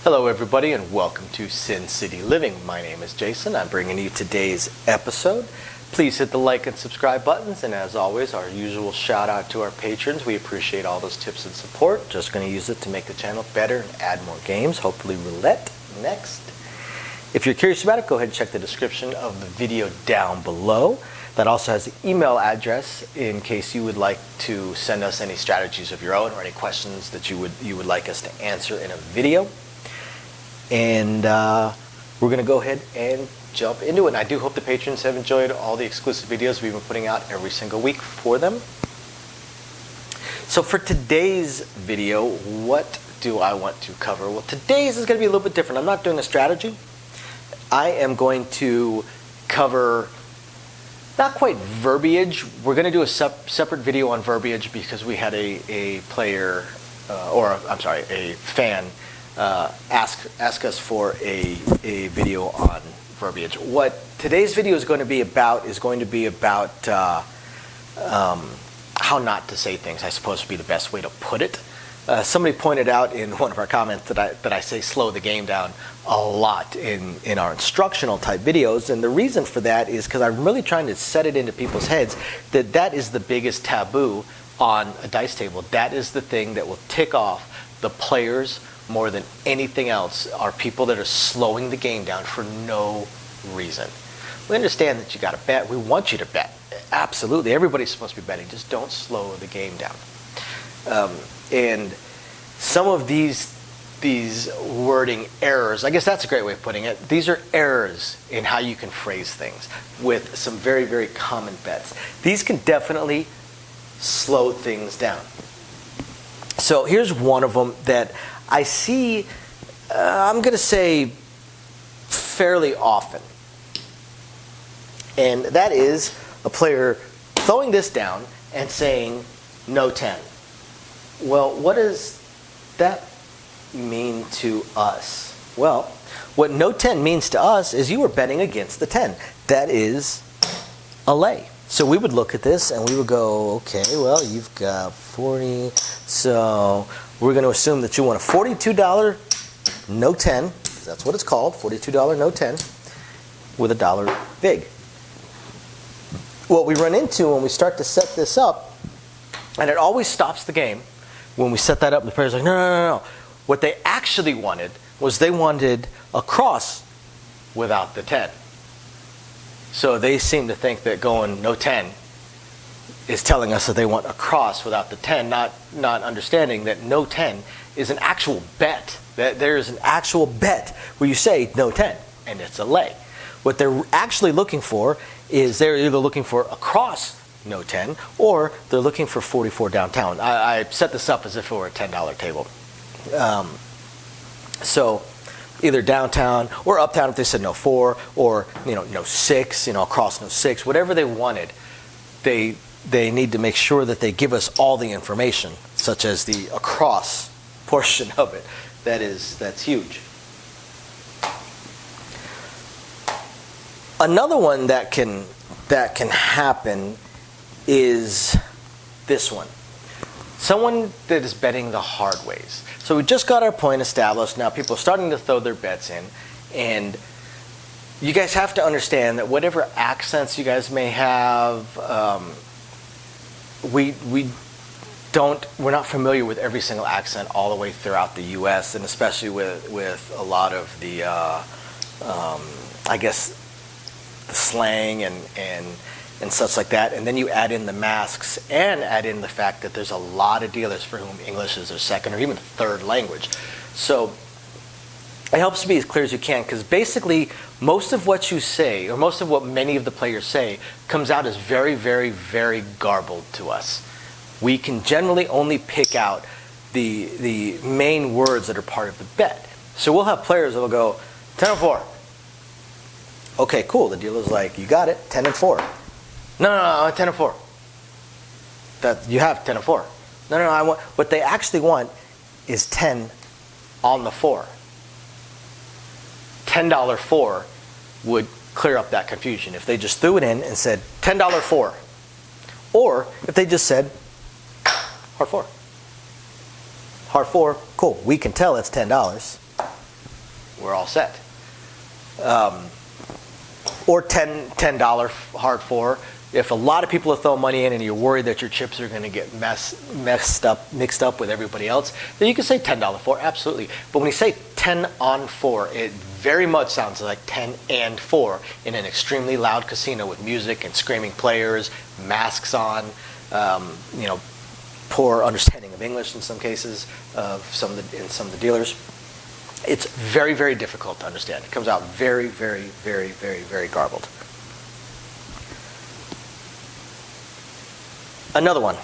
Hello everybody and welcome to Sin City Living. My name is Jason. I'm bringing you today's episode. Please hit the like and subscribe buttons, and as always, our usual shout out to our patrons. We appreciate all those tips and support. Just going to use it to make the channel better and add more games, hopefully roulette next. If you're curious about it, go ahead and check the description of the video down below. That also has the email address in case you would like to send us any strategies of your own or any questions that you would like us to answer in a video. And we're going to go ahead and jump into it. And I do hope the patrons have enjoyed all the exclusive videos we've been putting out every single week for them. So for today's video, what do I want to cover? Well, today's is going to be a little bit different. I'm not doing a strategy. I am going to cover not quite verbiage. We're going to do a separate video on verbiage because we had a fan ask us for a video on verbiage. What today's video is going to be about how not to say things, I suppose would be the best way to put it. Somebody pointed out in one of our comments that I say slow the game down a lot in our instructional type videos, and the reason for that is because I'm really trying to set it into people's heads that is the biggest taboo on a dice table. That is the thing that will tick off the players more than anything else, are people that are slowing the game down for no reason. We understand that you got to bet. We want you to bet. Absolutely. Everybody's supposed to be betting. Just don't slow the game down. And some of these wording errors, I guess that's a great way of putting it. These are errors in how you can phrase things with some very, very common bets. These can definitely slow things down. So here's one of them that I see, I'm going to say, fairly often. And that is a player throwing this down and saying, no 10. Well, what does that mean to us? Well, what no 10 means to us is you are betting against the 10. That is a lay. So we would look at this and we would go, okay, well, you've got 40, so we're going to assume that you want a $42 no 10, that's what it's called, $42 no 10, with a dollar vig. What we run into when we start to set this up, and it always stops the game, when we set that up, the player's like, no. What they actually wanted was they wanted a cross without the 10. So they seem to think that going no 10 is telling us that they want a cross without the 10, not understanding that no 10 is an actual bet. That there is an actual bet where you say no 10, and it's a lay. What they're actually looking for is they're either looking for a cross no 10, or they're looking for 44 downtown. I set this up as if it were a $10 table. So either downtown or uptown if they said no 4, or no 6, across no 6, whatever they wanted, they need to make sure that they give us all the information, such as the across portion of it. That's huge. Another one that can happen is this one. Someone that is betting the hard ways. So we just got our point established. Now people are starting to throw their bets in. And you guys have to understand that whatever accents you guys may have, we're not familiar with every single accent all the way throughout the U.S. and especially with a lot of the, I guess, the slang and such like that, and then you add in the masks and add in the fact that there's a lot of dealers for whom English is their second or even third language. So it helps to be as clear as you can, because basically most of what you say, or most of what many of the players say, comes out as very, very, very garbled to us. We can generally only pick out the main words that are part of the bet. So we'll have players that will go 10 and 4. Okay, cool. The dealer's like, you got it, 10 and 4. No, 10 and 4. That you have 10 and 4. No, I want. What they actually want is 10 on the 4. $10 4 would clear up that confusion if they just threw it in and said $10 4, or if they just said hard 4. Hard 4, cool. We can tell it's $10. we're all set. Or $10 hard 4. If a lot of people are throwing money in and you're worried that your chips are going to get mixed up with everybody else, then you can say $10 4, absolutely. But when you say 10 on 4, it very much sounds like 10 and 4 in an extremely loud casino with music and screaming players, masks on, poor understanding of English in some cases in some of the dealers. It's very, very difficult to understand. It comes out very, very, very, very, very garbled. Another one.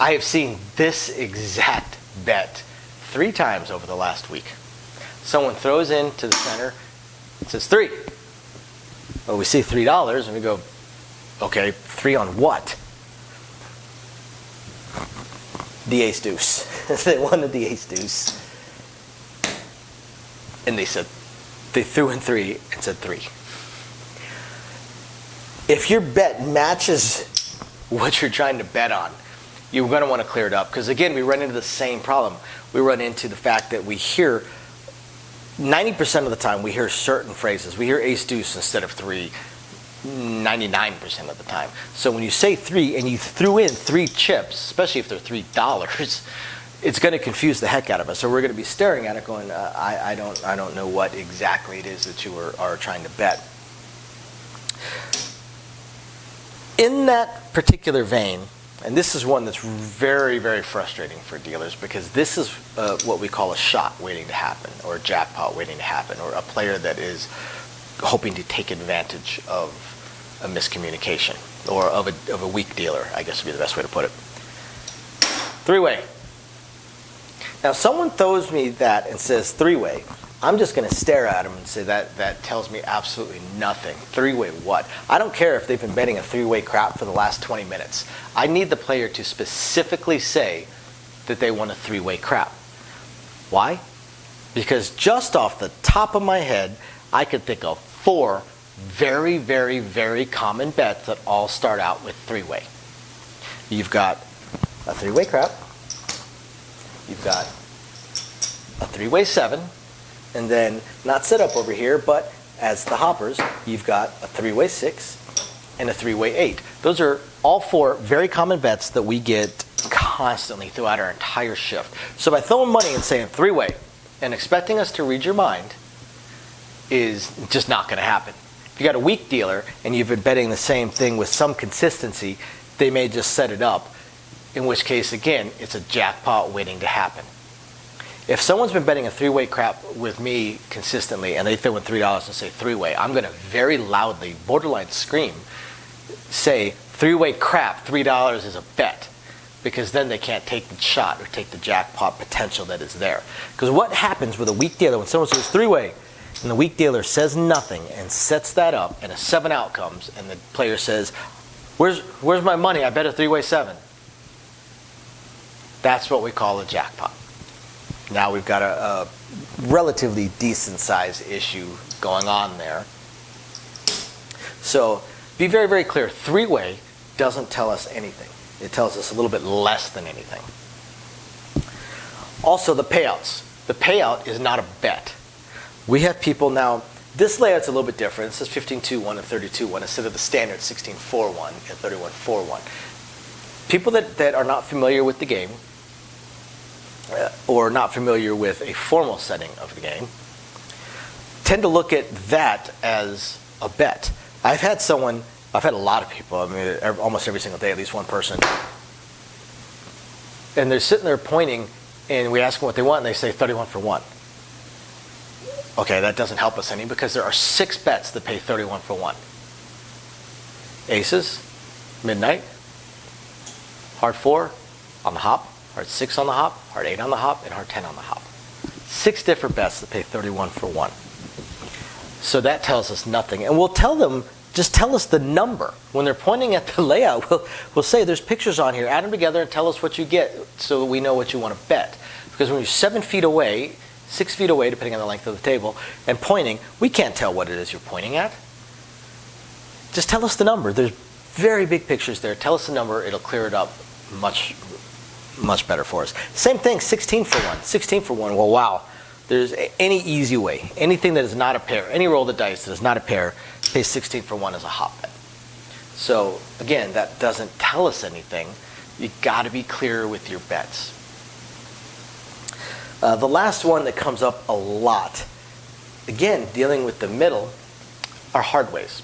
I have seen this exact bet 3 times over the last week. Someone throws into the center, it says 3. Well, we see $3 and we go, okay, 3 on what? The ace deuce. They wanted the ace deuce. And they threw in 3 and said 3. If your bet matches what you're trying to bet on, you're going to want to clear it up. Because again, we run into the same problem. We run into the fact that we hear, 90% of the time, we hear certain phrases. We hear ace deuce instead of 3, 99% of the time. So when you say 3 and you threw in 3 chips, especially if they're $3, it's going to confuse the heck out of us. So we're going to be staring at it going, I don't know what exactly it is that you are trying to bet. In that particular vein, and this is one that's very, very frustrating for dealers because this is what we call a shot waiting to happen or a jackpot waiting to happen or a player that is hoping to take advantage of a miscommunication or of a weak dealer, I guess would be the best way to put it. 3-way. Now, someone throws me that and says 3-way. I'm just going to stare at them and say that tells me absolutely nothing. 3-way what? I don't care if they've been betting a 3-way crap for the last 20 minutes. I need the player to specifically say that they want a 3-way crap. Why? Because just off the top of my head, I could think of 4 very, very, very common bets that all start out with 3-way. You've got a 3-way crap. You've got a 3-way 7. And then, not set up over here, but as the hoppers, you've got a 3-way 6 and a 3-way 8. Those are all 4 very common bets that we get constantly throughout our entire shift. So by throwing money and saying 3-way and expecting us to read your mind is just not going to happen. If you got a weak dealer and you've been betting the same thing with some consistency, they may just set it up, in which case, again, it's a jackpot waiting to happen. If someone's been betting a 3-way crap with me consistently and they throw in $3 and say 3-way, I'm going to very loudly, borderline scream, say 3-way crap, $3 is a bet. Because then they can't take the shot or take the jackpot potential that is there. Because what happens with a weak dealer when someone says 3-way and the weak dealer says nothing and sets that up and a 7 out comes and the player says, where's my money? I bet a 3-way 7. That's what we call a jackpot. Now we've got a relatively decent size issue going on there. So be very, very clear. 3-way doesn't tell us anything. It tells us a little bit less than anything. Also, the payouts. The payout is not a bet. We have people now, this layout's a little bit different. It says 15-2-1 and 32-1 instead of the standard 16-4-1 and 31-4-1. People that are not familiar with the game or not familiar with a formal setting of the game tend to look at that as a bet. I've had a lot of people, I mean, almost every single day, at least one person, and they're sitting there pointing, and we ask them what they want, and they say 31 for 1. Okay, that doesn't help us any because there are 6 bets that pay 31 for 1. Aces, midnight, hard 4 on the hop, hard 6 on the hop, hard 8 on the hop, and hard 10 on the hop. 6 different bets that pay 31 for 1. So that tells us nothing. And we'll tell them, just tell us the number. When they're pointing at the layout, we'll say there's pictures on here. Add them together and tell us what you get so we know what you want to bet. Because when you're 7 feet away, 6 feet away, depending on the length of the table, and pointing, we can't tell what it is you're pointing at. Just tell us the number. There's very big pictures there. Tell us the number. It'll clear it up much much better for us. Same thing, 16 for 1. 16 for 1, well, wow. There's any easy way. Anything that is not a pair, any roll of the dice that is not a pair, pays 16 for 1 as a hop bet. So, again, that doesn't tell us anything. You got to be clear with your bets. The last one that comes up a lot, again, dealing with the middle, are hard ways.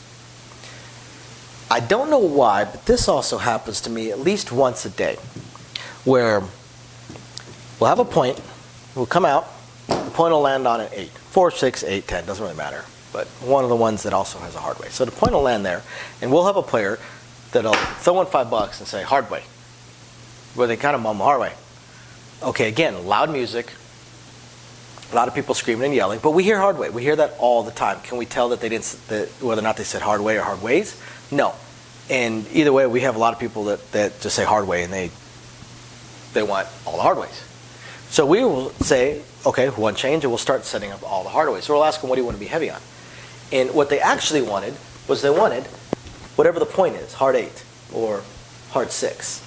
I don't know why, but this also happens to me at least once a day, where we'll have a point, we'll come out, the point will land on an 8. 4, 6, 8, 10, doesn't really matter, but one of the ones that also has a hard way. So the point will land there, and we'll have a player that'll throw in $5 and say, hard way. Where they kind of mumble, hard way. Okay, again, loud music, a lot of people screaming and yelling, but we hear hard way. We hear that all the time. Can we tell that they didn't, whether or not they said hard way or hard ways? No. And either way, we have a lot of people that just say hard way, and they want all the hard ways. So we will say, okay, one change, and we'll start setting up all the hard ways. So we'll ask them, what do you want to be heavy on? And what they actually wanted was they wanted whatever the point is, hard 8 or hard 6.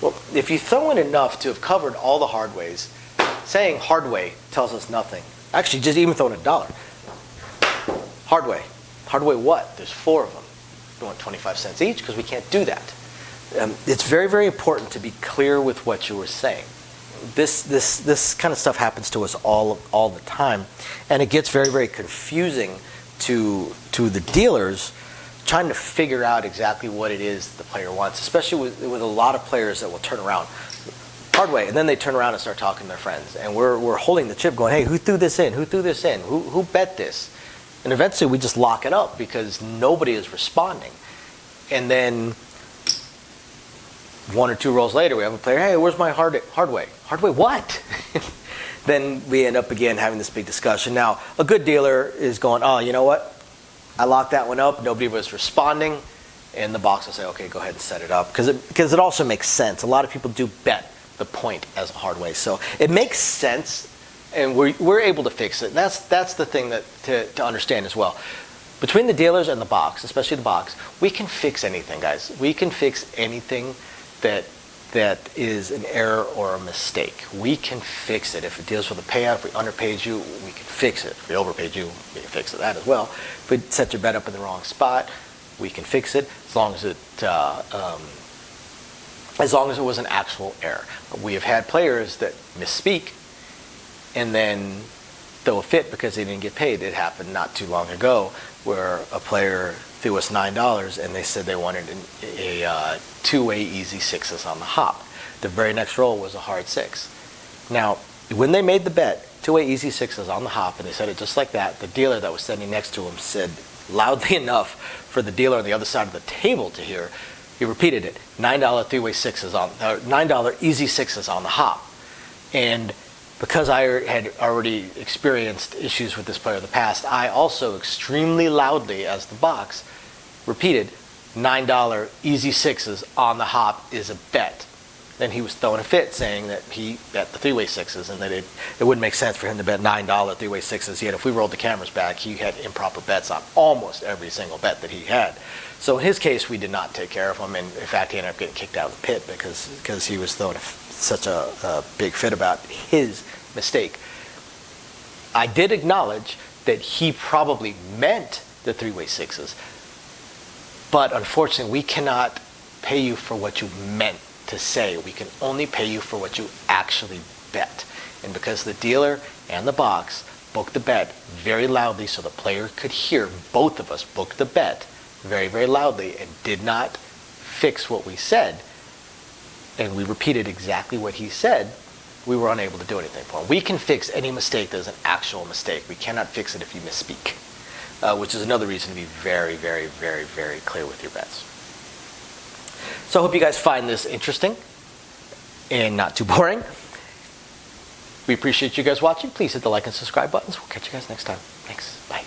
Well, if you throw in enough to have covered all the hard ways, saying hard way tells us nothing. Actually, just even throwing $1. Hard way. Hard way what? There's 4 of them. You want 25 cents each? Because we can't do that. It's very, very important to be clear with what you were saying. This kind of stuff happens to us all the time, and it gets very, very confusing to the dealers trying to figure out exactly what it is the player wants, especially with a lot of players that will turn around hard way, and then they turn around and start talking to their friends, and we're holding the chip going, hey, who threw this in? Who threw this in? Who bet this? And eventually we just lock it up because nobody is responding. And then 1 or 2 rolls later, we have a player, hey, where's my hard way? Hard way what? Then we end up again having this big discussion. Now, a good dealer is going, oh, you know what? I locked that one up. Nobody was responding. And the box will say, okay, go ahead and set it up. Because it also makes sense. A lot of people do bet the point as a hard way. So it makes sense, and we're able to fix it. That's the thing that to understand as well. Between the dealers and the box, especially the box, we can fix anything, guys. We can fix anything that is an error or a mistake. We can fix it. If it deals with a payout, if we underpaid you, we can fix it. If we overpaid you, we can fix that as well. If we set your bet up in the wrong spot, we can fix it as long as it was an actual error. We have had players that misspeak and then throw a fit because they didn't get paid. It happened not too long ago where a player threw us $9 and they said they wanted a two-way easy 6s on the hop. The very next roll was a hard 6. Now, when they made the bet, two-way easy 6s on the hop, and they said it just like that, the dealer that was standing next to him said loudly enough for the dealer on the other side of the table to hear, he repeated it, $9 three-way 6s on, $9 easy 6s on the hop. And because I had already experienced issues with this player in the past, I also extremely loudly, as the box, repeated $9 easy 6s on the hop is a bet. Then he was throwing a fit saying that he bet the three-way 6s and that it wouldn't make sense for him to bet $9 three-way 6s. Yet if we rolled the cameras back, he had improper bets on almost every single bet that he had. So in his case, we did not take care of him, and in fact, he ended up getting kicked out of the pit because he was throwing such a big fit about his mistake. I did acknowledge that he probably meant the three-way 6s, but unfortunately, we cannot pay you for what you meant to say. We can only pay you for what you actually bet. And because the dealer and the box booked the bet very loudly so the player could hear, both of us booked the bet very, very loudly and did not fix what we said, and we repeated exactly what he said, we were unable to do anything for him. We can fix any mistake that is an actual mistake. We cannot fix it if you misspeak, which is another reason to be very, very, very, very clear with your bets. So I hope you guys find this interesting and not too boring. We appreciate you guys watching. Please hit the like and subscribe buttons. We'll catch you guys next time. Thanks. Bye.